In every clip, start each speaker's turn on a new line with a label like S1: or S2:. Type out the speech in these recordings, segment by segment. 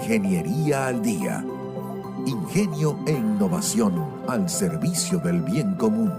S1: Ingeniería al Día. Ingenio e innovación al servicio del bien común.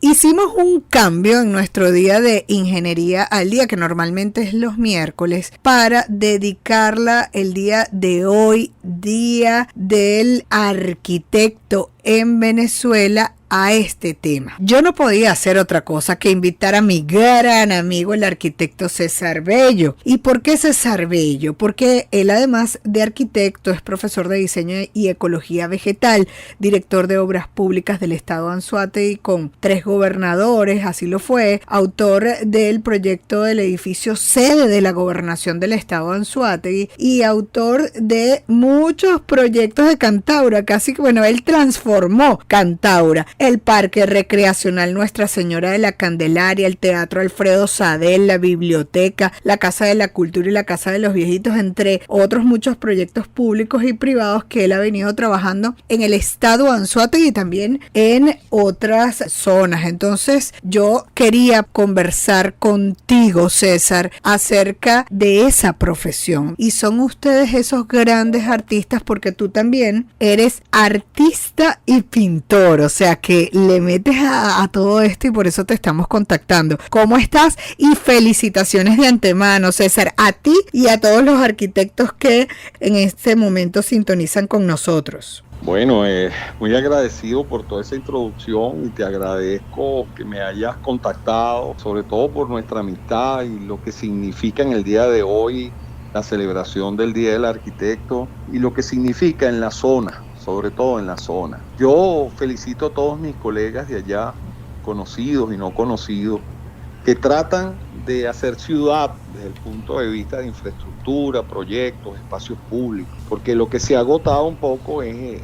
S2: Hicimos un cambio en nuestro día de Ingeniería al Día, que normalmente es los miércoles, para dedicarla el día de hoy, Día del Arquitecto en Venezuela, a este tema. Yo no podía hacer otra cosa que invitar a mi gran amigo, el arquitecto César Bello. ¿Y por qué César Bello? Porque él, además de arquitecto, es profesor de diseño y ecología vegetal, director de obras públicas del estado Anzoátegui con 3 gobernadores, así lo fue, autor del proyecto del edificio sede de la gobernación del estado Anzoátegui y autor de muchos proyectos de Cantaura, casi que, bueno, él transformó Cantaura. El Parque Recreacional Nuestra Señora de la Candelaria, el Teatro Alfredo Sadel, la Biblioteca, la Casa de la Cultura y la Casa de los Viejitos, entre otros muchos proyectos públicos y privados que él ha venido trabajando en el estado Anzoátegui y también en otras zonas. Entonces, yo quería conversar contigo, César, acerca de esa profesión. Y son ustedes esos grandes artistas porque tú también eres artista y pintor, o sea que le metes a todo esto y por eso te estamos contactando. ¿Cómo estás? Y felicitaciones de antemano, César, a ti y a todos los arquitectos que en este momento sintonizan con nosotros.
S3: Bueno, muy agradecido por toda esa introducción y te agradezco que me hayas contactado, sobre todo por nuestra amistad y lo que significa en el día de hoy la celebración del Día del Arquitecto y lo que significa en la zona, sobre todo en la zona. Yo felicito a todos mis colegas de allá, conocidos y no conocidos, que tratan de hacer ciudad desde el punto de vista de infraestructura, proyectos, espacios públicos, porque lo que se ha agotado un poco es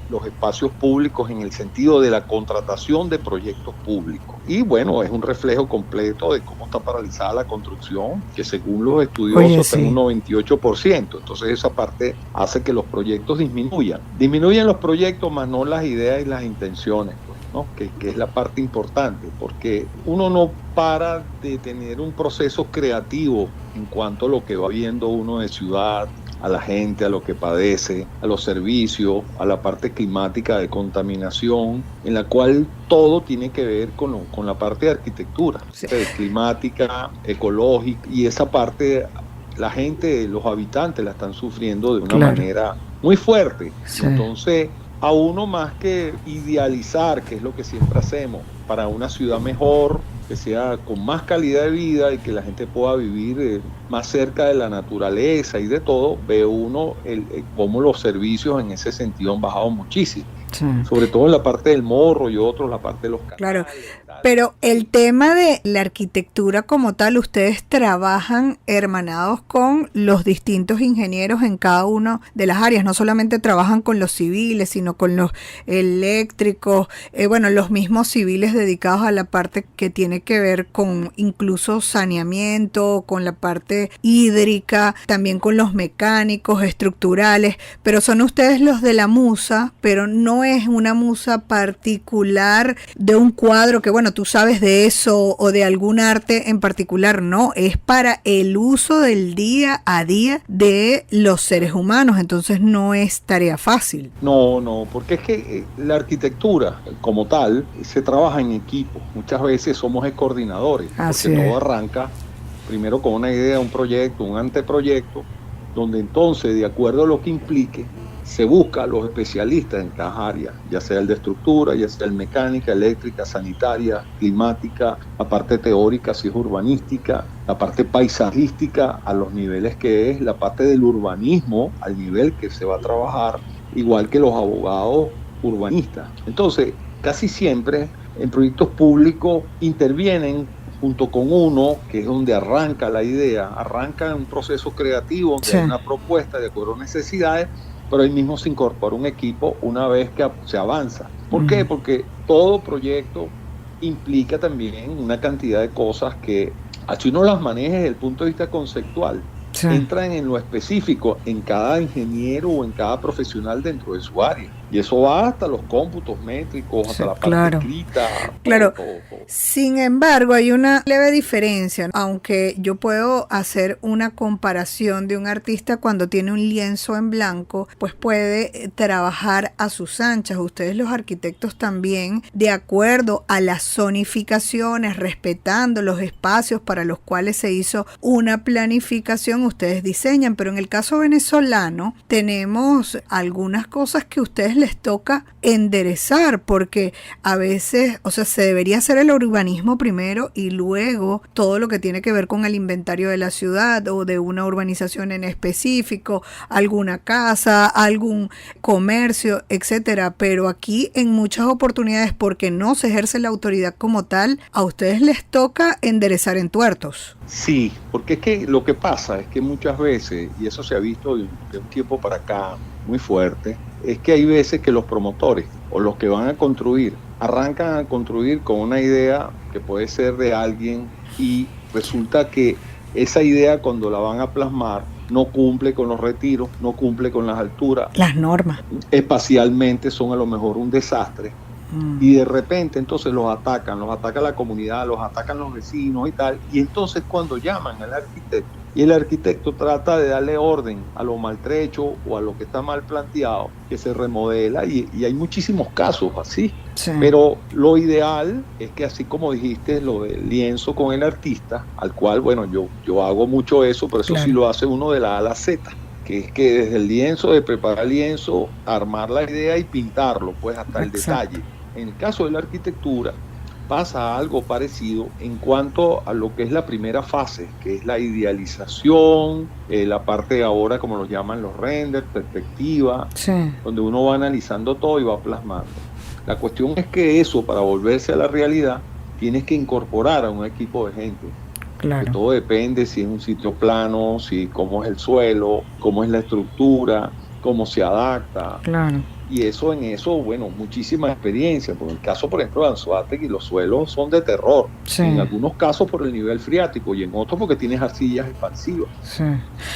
S3: los espacios públicos en el sentido de la contratación de proyectos públicos. Y bueno, es un reflejo completo de cómo está paralizada la construcción, que según los estudiosos está en un 98%. Entonces esa parte hace que los proyectos disminuyan. Disminuyen los proyectos, más no las ideas y las intenciones, ¿no? Que es la parte importante, porque uno no para de tener un proceso creativo en cuanto a lo que va viendo uno de ciudad, a la gente, a lo que padece, a los servicios, a la parte climática de contaminación, en la cual todo tiene que ver con la parte de arquitectura, sí, climática, ecológica, y esa parte la gente, los habitantes la están sufriendo de una manera muy fuerte. Sí. Entonces, a uno más que idealizar, que es lo que siempre hacemos, para una ciudad mejor, que sea con más calidad de vida y que la gente pueda vivir más cerca de la naturaleza y de todo, ve uno cómo los servicios en ese sentido han bajado muchísimo. Sí. Sobre todo en la parte del morro y otros, la parte de los canales.
S2: Claro, pero el tema de la arquitectura como tal, ustedes trabajan hermanados con los distintos ingenieros en cada una de las áreas, no solamente trabajan con los civiles, sino con los eléctricos, los mismos civiles dedicados a la parte que tiene que ver con incluso saneamiento, con la parte hídrica, también con los mecánicos, estructurales, pero son ustedes los de la musa, pero no es una musa particular de un cuadro que, tú sabes de eso o de algún arte en particular, no, es para el uso del día a día de los seres humanos, entonces no es tarea fácil.
S3: No, porque es que la arquitectura como tal se trabaja en equipo, muchas veces somos coordinadores, porque todo arranca primero con una idea, un proyecto, un anteproyecto, donde entonces, de acuerdo a lo que implique, se busca a los especialistas en cada área, ya sea el de estructura, ya sea el mecánica, eléctrica, sanitaria, climática, la parte teórica, si es urbanística, la parte paisajística a los niveles que es, la parte del urbanismo al nivel que se va a trabajar, igual que los abogados urbanistas. Entonces, casi siempre en proyectos públicos intervienen junto con uno, que es donde arranca la idea, arranca un proceso creativo, donde hay una propuesta de acuerdo a necesidades, pero ahí mismo se incorpora un equipo una vez que se avanza. ¿Por qué? Porque todo proyecto implica también una cantidad de cosas que, así uno las maneja desde el punto de vista conceptual, entran en lo específico en cada ingeniero o en cada profesional dentro de su área. Y eso va hasta los cómputos métricos, hasta la parte escrita.
S2: Claro. Todo. Sin embargo, hay una leve diferencia. Aunque yo puedo hacer una comparación de un artista cuando tiene un lienzo en blanco, pues puede trabajar a sus anchas. Ustedes los arquitectos también, de acuerdo a las zonificaciones, respetando los espacios para los cuales se hizo una planificación, ustedes diseñan. Pero en el caso venezolano, tenemos algunas cosas que ustedes les toca enderezar, porque a veces, o sea, se debería hacer el urbanismo primero y luego todo lo que tiene que ver con el inventario de la ciudad o de una urbanización en específico, alguna casa, algún comercio, etcétera. Pero aquí en muchas oportunidades, porque no se ejerce la autoridad como tal, a ustedes les toca enderezar entuertos.
S3: Sí, porque es que lo que pasa es que muchas veces, y eso se ha visto de un tiempo para acá muy fuerte, es que hay veces que los promotores o los que van a construir arrancan a construir con una idea que puede ser de alguien y resulta que esa idea cuando la van a plasmar no cumple con los retiros, no cumple con las alturas.
S2: Las normas.
S3: Espacialmente son a lo mejor un desastre. Y de repente entonces los ataca la comunidad, los atacan los vecinos y tal, y entonces cuando llaman al arquitecto y el arquitecto trata de darle orden a lo maltrecho o a lo que está mal planteado, que se remodela, y hay muchísimos casos así. Sí. Pero lo ideal es que, así como dijiste, lo del lienzo con el artista, al cual, bueno, yo hago mucho eso, pero eso sí lo hace uno de la A a la Z, que es que desde el lienzo, de preparar el lienzo, armar la idea y pintarlo, pues hasta el detalle. En el caso de la arquitectura pasa algo parecido en cuanto a lo que es la primera fase, que es la idealización, la parte de ahora, como lo llaman los renders, perspectiva, donde uno va analizando todo y va plasmando. La cuestión es que eso, para volverse a la realidad, tienes que incorporar a un equipo de gente. Claro. Que todo depende si es un sitio plano, si cómo es el suelo, cómo es la estructura, cómo se adapta.
S2: Claro.
S3: Y eso, bueno, muchísima experiencia. Por el caso, por ejemplo, de Anzoátegui, los suelos son de terror. Sí. En algunos casos por el nivel freático y en otros porque tienes arcillas expansivas. Sí.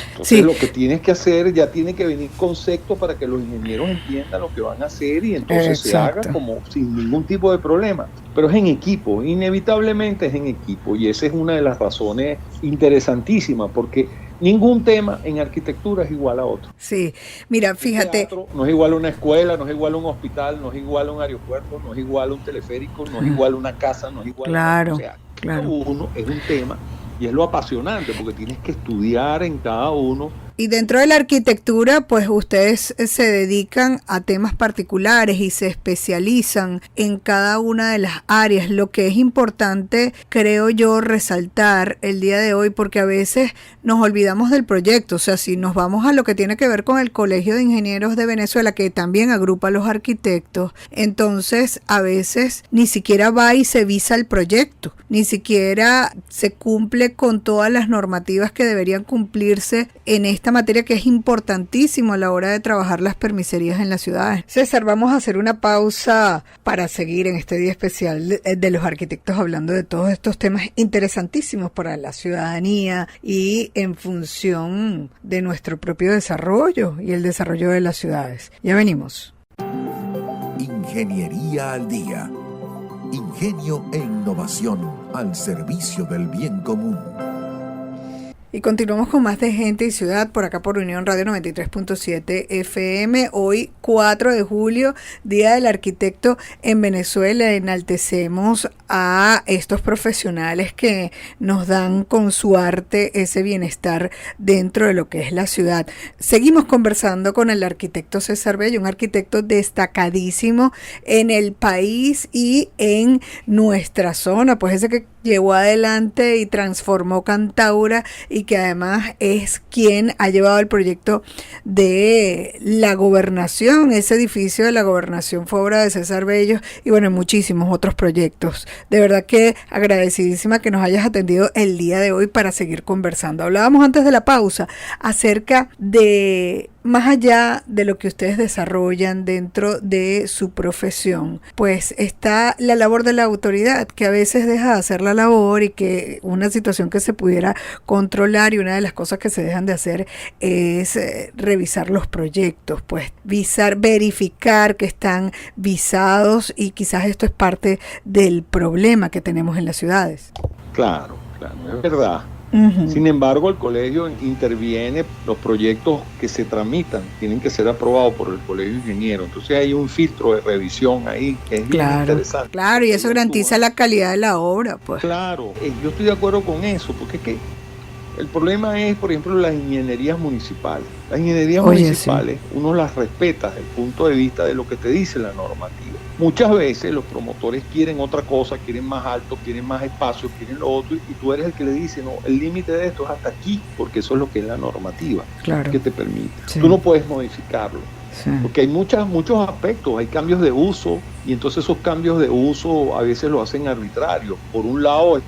S3: Entonces lo que tienes que hacer, ya tiene que venir concepto para que los ingenieros entiendan lo que van a hacer y entonces se haga como sin ningún tipo de problema. Pero es en equipo, inevitablemente es en equipo, y esa es una de las razones interesantísimas, porque ningún tema en arquitectura es igual a otro.
S2: Sí, mira, fíjate.
S3: No es igual a una escuela, no es igual a un hospital, no es igual a un aeropuerto, no es igual a un teleférico, no es igual a una casa, no es igual
S2: a...
S3: O sea, cada uno es un tema, y es lo apasionante, porque tienes que estudiar en cada uno.
S2: Y dentro de la arquitectura, pues ustedes se dedican a temas particulares y se especializan en cada una de las áreas. Lo que es importante, creo yo, resaltar el día de hoy, porque a veces nos olvidamos del proyecto. O sea, si nos vamos a lo que tiene que ver con el Colegio de Ingenieros de Venezuela, que también agrupa a los arquitectos, entonces a veces ni siquiera va y se visa el proyecto, ni siquiera se cumple con todas las normativas que deberían cumplirse en esta materia, que es importantísimo a la hora de trabajar las permiserías en las ciudades. César, vamos a hacer una pausa para seguir en este día especial de los arquitectos, hablando de todos estos temas interesantísimos para la ciudadanía y en función de nuestro propio desarrollo y el desarrollo de las ciudades. Ya venimos.
S1: Ingeniería al día. Ingenio e innovación al servicio del bien común.
S2: Y continuamos con más de Gente y Ciudad por acá por Unión Radio 93.7 FM. Hoy 4 de julio, Día del Arquitecto en Venezuela. Enaltecemos a estos profesionales que nos dan con su arte ese bienestar dentro de lo que es la ciudad. Seguimos conversando con el arquitecto César Bello, un arquitecto destacadísimo en el país y en nuestra zona, pues ese que llevó adelante y transformó Cantaura, y que además es quien ha llevado el proyecto de la gobernación. Ese edificio de la gobernación fue obra de César Bello, y bueno, muchísimos otros proyectos. De verdad que agradecidísima que nos hayas atendido el día de hoy para seguir conversando. Hablábamos antes de la pausa acerca de más allá de lo que ustedes desarrollan dentro de su profesión, pues está la labor de la autoridad, que a veces deja de hacer la labor y que una situación que se pudiera controlar, y una de las cosas que se dejan de hacer es revisar los proyectos, pues verificar que están visados, y quizás esto es parte del problema que tenemos en las ciudades.
S3: Claro, es verdad. Sin embargo, el colegio interviene, los proyectos que se tramitan tienen que ser aprobados por el colegio de ingenieros. Entonces hay un filtro de revisión ahí que es bien interesante.
S2: Claro, y eso garantiza la calidad de la obra, pues.
S3: Claro, yo estoy de acuerdo con eso, porque es que el problema es, por ejemplo, las ingenierías municipales. Las ingenierías municipales, sí, uno las respeta desde el punto de vista de lo que te dice la normativa. Muchas veces los promotores quieren otra cosa, quieren más alto, quieren más espacio, quieren lo otro, y tú eres el que le dice, no, el límite de esto es hasta aquí, porque eso es lo que es la normativa, que te permite. Sí. Tú no puedes modificarlo. Sí. Porque hay muchos aspectos, hay cambios de uso, y entonces esos cambios de uso a veces lo hacen arbitrario. Por un lado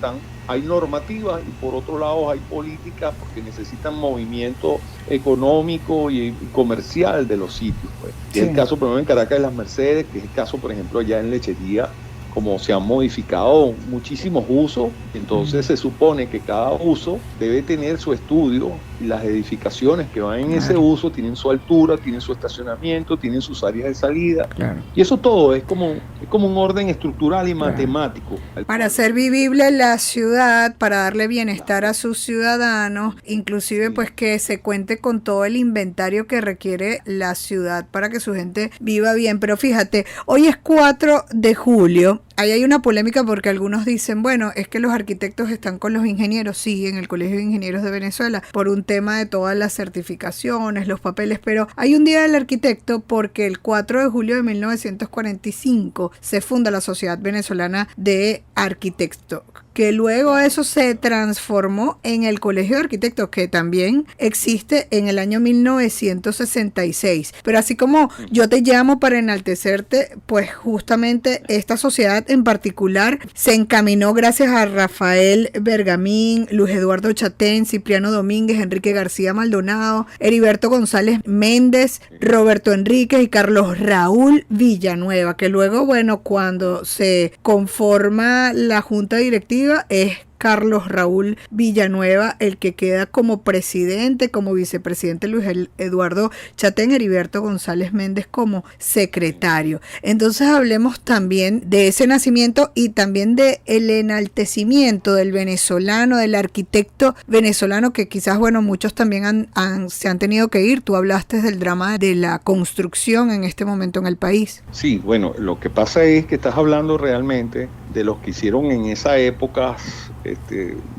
S3: hay normativas y por otro lado hay políticas, porque necesitan movimiento económico y comercial de los sitios, pues. Sí. Es el caso, por ejemplo, en Caracas de las Mercedes, que es el caso, por ejemplo, allá en Lechería, como se han modificado muchísimos usos, entonces se supone que cada uso debe tener su estudio, y las edificaciones que van en ese uso tienen su altura, tienen su estacionamiento, tienen sus áreas de salida, y eso todo es como un orden estructural y matemático.
S2: Para hacer vivible la ciudad, para darle bienestar a sus ciudadanos, inclusive pues que se cuente con todo el inventario que requiere la ciudad para que su gente viva bien. Pero fíjate, hoy es 4 de julio, ahí hay una polémica porque algunos dicen, bueno, es que los arquitectos están con los ingenieros, sí, en el Colegio de Ingenieros de Venezuela, por un tema de todas las certificaciones, los papeles, pero hay un día del arquitecto porque el 4 de julio de 1945 se funda la Sociedad Venezolana de Arquitectos, que luego eso se transformó en el Colegio de Arquitectos, que también existe en el año 1966. Pero así como yo te llamo para enaltecerte, pues justamente esta sociedad en particular se encaminó gracias a Rafael Bergamín, Luis Eduardo Chatén, Cipriano Domínguez, Enrique García Maldonado, Heriberto González Méndez, Roberto Enríquez y Carlos Raúl Villanueva, que luego, bueno, cuando se conforma la junta directiva, es Carlos Raúl Villanueva el que queda como presidente, como vicepresidente Luis Eduardo Chatén, Heriberto González Méndez como secretario. Entonces hablemos también de ese nacimiento y también de el enaltecimiento del venezolano, del arquitecto venezolano, que quizás, bueno, muchos también se han tenido que ir. Tú hablaste del drama de la construcción en este momento en el país.
S3: Sí, bueno, lo que pasa es que estás hablando realmente de los que hicieron en esa época,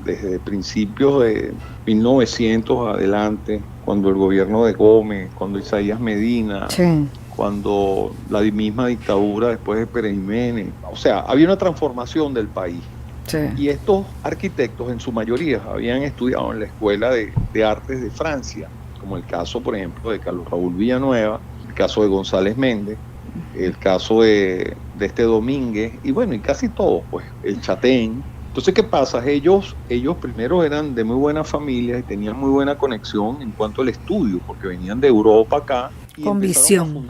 S3: desde principios de 1900 adelante, cuando el gobierno de Gómez, cuando Isaías Medina, sí, cuando la misma dictadura después de Pérez Jiménez, o sea, había una transformación del país. Sí. Y estos arquitectos en su mayoría habían estudiado en la Escuela de Artes de Francia, como el caso, por ejemplo, de Carlos Raúl Villanueva, el caso de González Méndez, el caso de Domínguez, y bueno, y casi todos, pues, el Chatén. Entonces, ¿qué pasa? Ellos primero eran de muy buena familia y tenían muy buena conexión en cuanto al estudio, porque venían de Europa acá y
S2: con visión.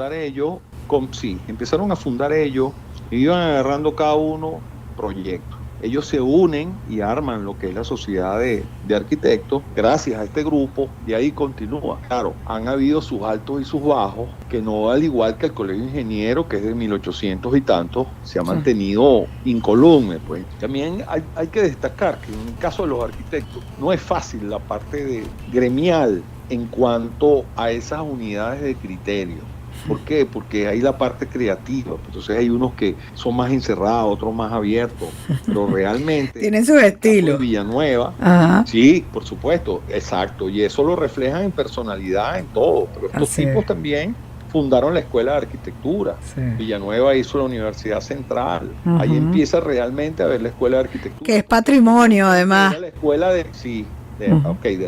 S3: Empezaron a fundar ellos y iban agarrando cada uno proyectos. Ellos se unen y arman lo que es la sociedad de arquitectos gracias a este grupo, y ahí continúa. Claro, han habido sus altos y sus bajos, que no, al igual que el Colegio de Ingenieros, que es de 1800 y tantos, se ha mantenido incolume. Pues también hay que destacar que en el caso de los arquitectos no es fácil la parte gremial en cuanto a esas unidades de criterio. ¿Por qué? Porque hay la parte creativa, entonces hay unos que son más encerrados, otros más abiertos, pero realmente
S2: tienen su estilo.
S3: Villanueva, ajá, sí, por supuesto, exacto, y eso lo reflejan en personalidad, en todo, pero estos tipos también fundaron la Escuela de Arquitectura. Sí. Villanueva hizo la Universidad Central. Uh-huh. Ahí empieza realmente a ver la Escuela de Arquitectura,
S2: que es patrimonio además.
S3: La escuela de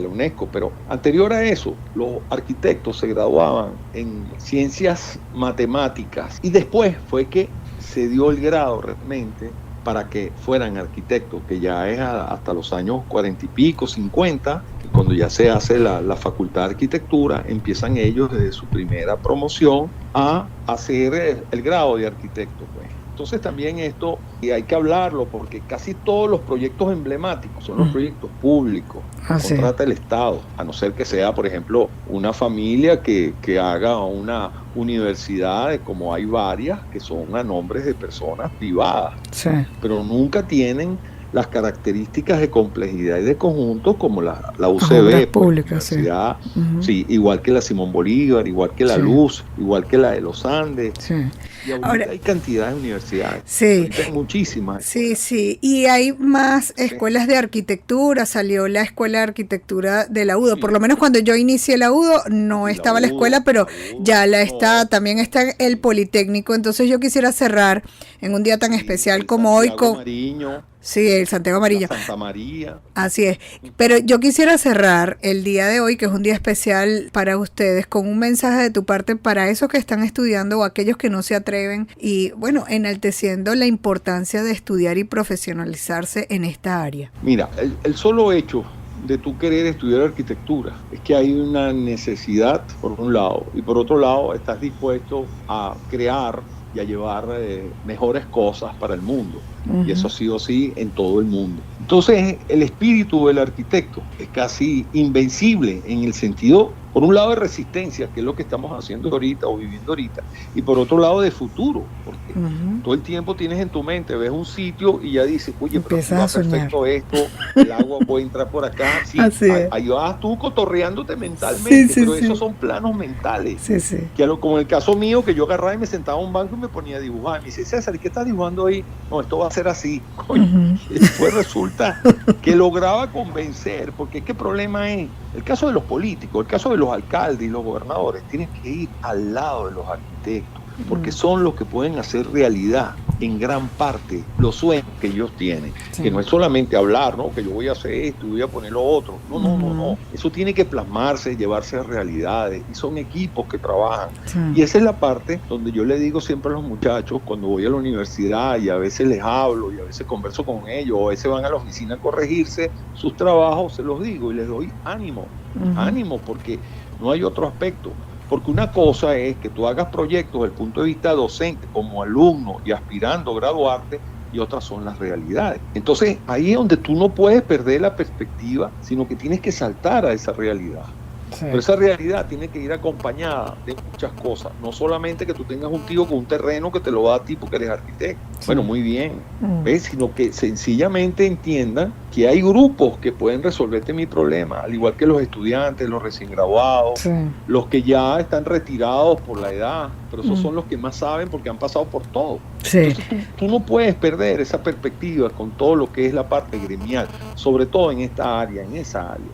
S3: la UNESCO, pero anterior a eso, los arquitectos se graduaban en ciencias matemáticas y después fue que se dio el grado realmente para que fueran arquitectos, que ya es hasta los años 40 y pico, 50, Cuando ya se hace la facultad de arquitectura, empiezan ellos desde su primera promoción a hacer el grado de arquitecto, pues. Entonces también esto y hay que hablarlo porque casi todos los proyectos emblemáticos son los proyectos públicos que contrata el Estado, a no ser que sea, por ejemplo, una familia que haga una universidad, como hay varias, que son a nombres de personas privadas, pero nunca tienen las características de complejidad y de conjunto como la UCB,
S2: pública,
S3: sí, igual que la Simón Bolívar, igual que la Luz, igual que la de los Andes. Y ahora hay cantidad de universidades, hay muchísimas.
S2: Sí, y hay más escuelas de arquitectura. Salió la escuela de arquitectura de la UDO, por lo menos cuando yo inicié la UDO no estaba la escuela, pero ya la está, también está el Politécnico. Entonces yo quisiera cerrar en un día tan especial como hoy con
S3: Mariño.
S2: Sí, el Santiago Amarillo.
S3: Santa María.
S2: Así es. Pero yo quisiera cerrar el día de hoy, que es un día especial para ustedes, con un mensaje de tu parte para esos que están estudiando o aquellos que no se atreven y, bueno, enalteciendo la importancia de estudiar y profesionalizarse en esta área.
S3: Mira, el solo hecho de tú querer estudiar arquitectura es que hay una necesidad, por un lado, y por otro lado estás dispuesto a crear y a llevar mejores cosas para el mundo. Y eso ha sido así en todo el mundo. Entonces, el espíritu del arquitecto es casi invencible en el sentido, por un lado, de resistencia, que es lo que estamos haciendo ahorita o viviendo ahorita, y por otro lado, de futuro, porque todo el tiempo tienes en tu mente, ves un sitio y ya dices, oye, pero va perfecto esto, el agua puede entrar por acá. Sí, ahí vas tú cotorreándote mentalmente, pero esos son planos mentales. Que como en el caso mío, que yo agarraba y me sentaba a un banco y me ponía a dibujar. Me dice, César, ¿y qué estás dibujando ahí? No, esto va a ser así. Y después resulta que lograba convencer, porque ¿qué problema es? El caso de los políticos, el caso de los alcaldes y los gobernadores, tienen que ir al lado de los arquitectos, porque son los que pueden hacer realidad en gran parte los sueños que ellos tienen, que no es solamente hablar, ¿no? Que yo voy a hacer esto y voy a poner lo otro, no, eso tiene que plasmarse, llevarse a realidades, y son equipos que trabajan, y esa es la parte donde yo le digo siempre a los muchachos, cuando voy a la universidad y a veces les hablo y a veces converso con ellos, o a veces van a la oficina a corregirse sus trabajos, se los digo y les doy ánimo, porque no hay otro aspecto. Porque una cosa es que tú hagas proyectos desde el punto de vista docente, como alumno y aspirando a graduarte, y otras son las realidades. Entonces, ahí es donde tú no puedes perder la perspectiva, sino que tienes que saltar a esa realidad. Pero esa realidad tiene que ir acompañada de muchas cosas. No solamente que tú tengas un tío con un terreno que te lo da a ti porque eres arquitecto. Bueno, muy bien. ¿Ves? Sino que sencillamente entiendan que hay grupos que pueden resolverte mi problema, al igual que los estudiantes, los recién graduados, los que ya están retirados por la edad, pero esos son los que más saben porque han pasado por todo. Entonces, tú no puedes perder esa perspectiva con todo lo que es la parte gremial, sobre todo en esta área, en esa área.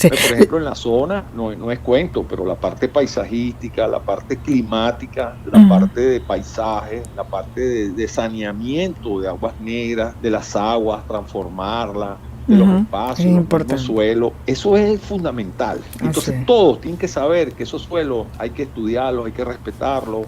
S3: Por ejemplo, en la zona, no es cuento, pero la parte paisajística, la parte climática, la parte de paisaje, la parte de saneamiento de aguas negras, de las aguas, transformarlas, de los espacios, los suelos, eso es fundamental. Entonces todos tienen que saber que esos suelos hay que estudiarlos, hay que respetarlos,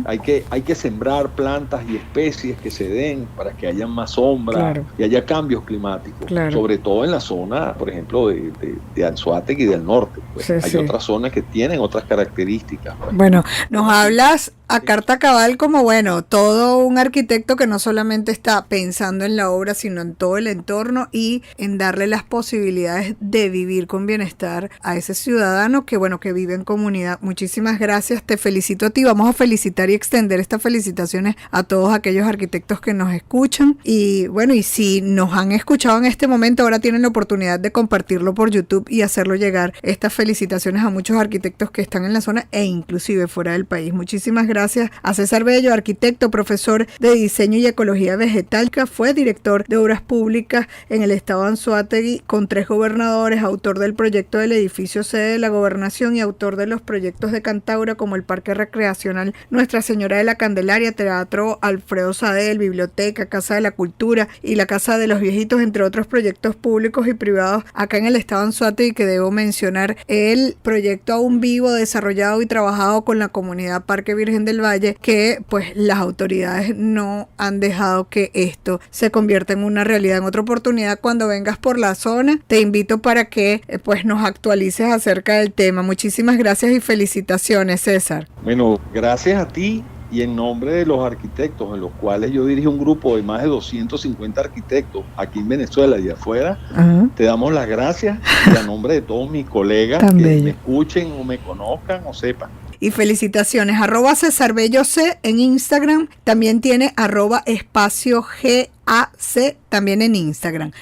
S3: hay que sembrar plantas y especies que se den para que haya más sombra y haya cambios climáticos, sobre todo en la zona, por ejemplo, de Anzoátegui y del norte. Pues. Hay otras zonas que tienen otras características. Pues.
S2: Bueno, nos hablas a carta cabal como, bueno, todo un arquitecto que no solamente está pensando en la obra, sino en todo el entorno y en darle las posibilidades de vivir con bienestar a ese ciudadano que, bueno, que vive en comunidad. Muchísimas gracias, te felicito a ti. Vamos a felicitar y extender estas felicitaciones a todos aquellos arquitectos que nos escuchan. Y bueno, y si nos han escuchado en este momento, ahora tienen la oportunidad de compartirlo por YouTube y hacerlo llegar estas felicitaciones a muchos arquitectos que están en la zona e inclusive fuera del país. Muchísimas gracias a César Bello, arquitecto, profesor de diseño y ecología vegetal, que fue director de obras públicas en el estado de Anzoátegui con 3 gobernadores, autor del proyecto del edificio sede de la gobernación y autor de los proyectos de Cantaura como el Parque Recreacional Nuestra Señora de la Candelaria, Teatro Alfredo Sadel, Biblioteca, Casa de la Cultura y la Casa de los Viejitos, entre otros proyectos públicos y privados acá en el estado de Anzoátegui, que debo mencionar el proyecto Aún Vivo, desarrollado y trabajado con la comunidad Parque Virgen Virgen del Valle, que pues las autoridades no han dejado que esto se convierta en una realidad. En otra oportunidad, cuando vengas por la zona, te invito para que pues nos actualices acerca del tema. Muchísimas gracias y felicitaciones, César.
S3: Bueno, gracias a ti. Y en nombre de los arquitectos, en los cuales yo dirijo un grupo de más de 250 arquitectos aquí en Venezuela y afuera, te damos las gracias y a nombre de todos mis colegas que me escuchen o me conozcan o sepan.
S2: Y felicitaciones, @César Bello C en Instagram, también tiene @espacio GAC también en Instagram.